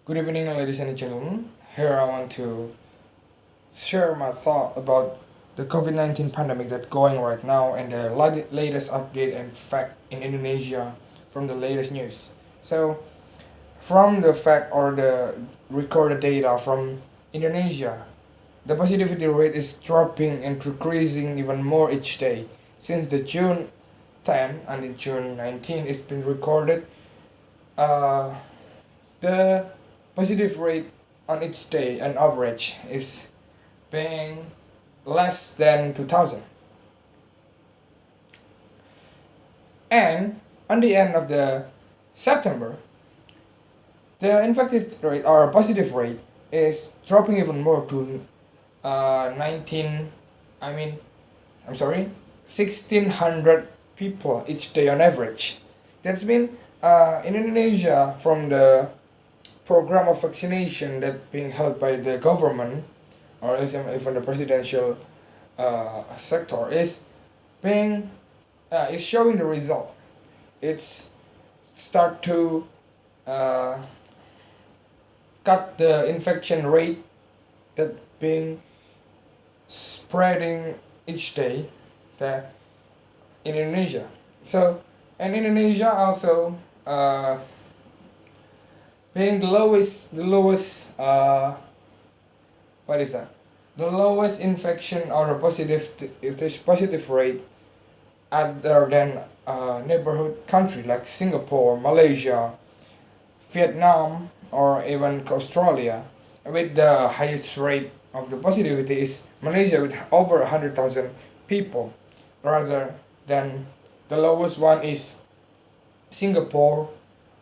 Good evening, ladies and gentlemen. Here I want to share my thought about the COVID-19 pandemic that's going right now and the latest update and fact in Indonesia from the latest news. So, from the fact or the recorded data from Indonesia, the positivity rate is dropping and decreasing even more each day. Since the June 10 and the June 19, it's been recorded. Uh, the positive rate on each day, on average, is being less than 2000. And on the end of the September, the infected rate or positive rate is dropping even more to 19. I mean, I'm sorry, 1600 people each day on average. That's been in Indonesia from the program of vaccination that being held by the government or even the presidential sector being is showing the result. It's start to uh, cut the infection rate that being spreading each day the, in Indonesia. So and Indonesia also being the lowest what is that? The lowest infection or a positive rate other than neighborhood country like Singapore, Malaysia, Vietnam, or even Australia. With the highest rate of the positivity is Malaysia with over 100,000 people, rather than the lowest one is Singapore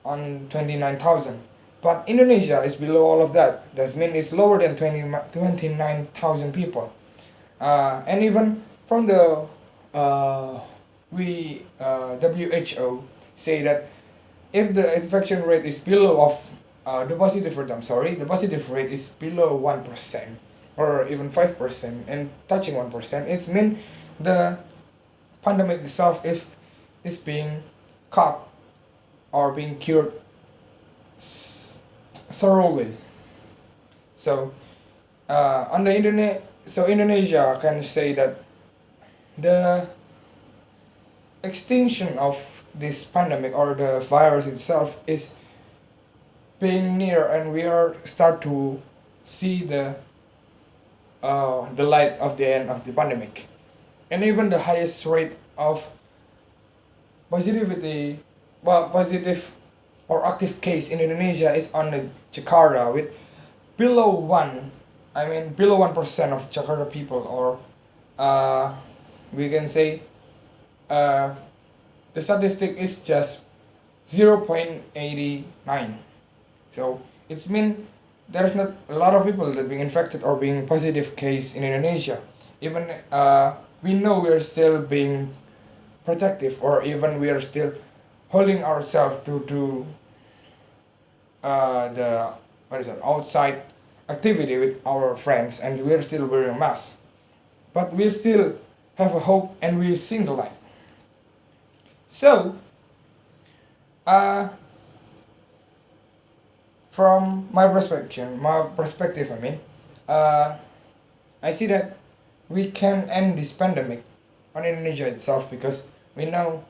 on 29,000. But Indonesia is below all of that. That means it's lower than 29,000 people. And even from the WHO say that if the infection rate is below of the positive rate is below 1% or even 5% and touching 1%, it means the pandemic itself is being caught or being cured thoroughly. So on the internet, so Indonesia can say that the extinction of this pandemic or the virus itself is being near, and we are start to see the light of the end of the pandemic, and even the highest rate of positivity, well, positive or active case in Indonesia is on the Jakarta with below one. I mean below 1% of Jakarta people, or we can say uh, the statistic is just 0.89. So it's mean there's not a lot of people that being infected or being positive case in Indonesia. Even we know we are still being protective, or even we are still holding ourselves to the what is that outside activity with our friends, and we are still wearing masks. But we still have a hope, and we sing the light. So uh, from my perspective, I mean, uh, I see that we can end this pandemic on Indonesia itself because we know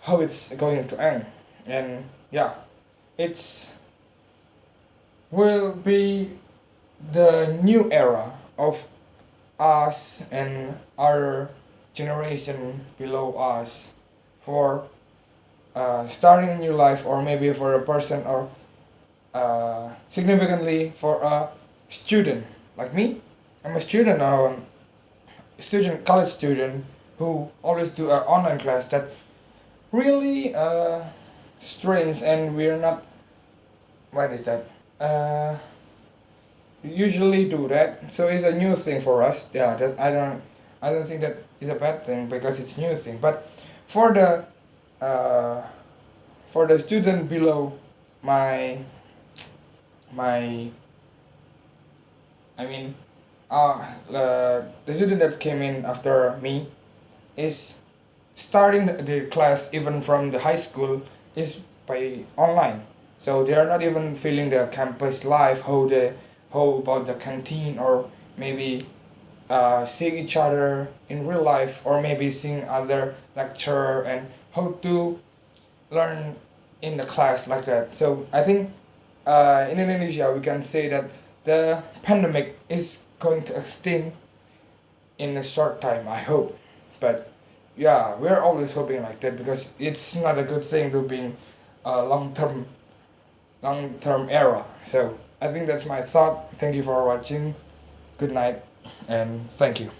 how it's going to end, and yeah, it's will be the new era of us and our generation below us for starting a new life, or maybe for a person, or significantly for a student like me. I'm a student now, college student who always do an online class that really strange, and we're not, what is that, uh, usually do that, so it's a new thing for us. Yeah, that I don't think that is a bad thing because it's new thing. But for the uh, for the student below my my I mean the student that came in after me is starting the class even from the high school is by online. So they are not even feeling the campus life, how about the canteen, or maybe seeing each other in real life, or maybe seeing other lecturer and how to learn in the class like that. So I think in Indonesia we can say that the pandemic is going to extinct in a short time, I hope. But yeah, we're always hoping like that because it's not a good thing to being a long term era. So I think that's my thought. Thank you for watching. Good night and thank you.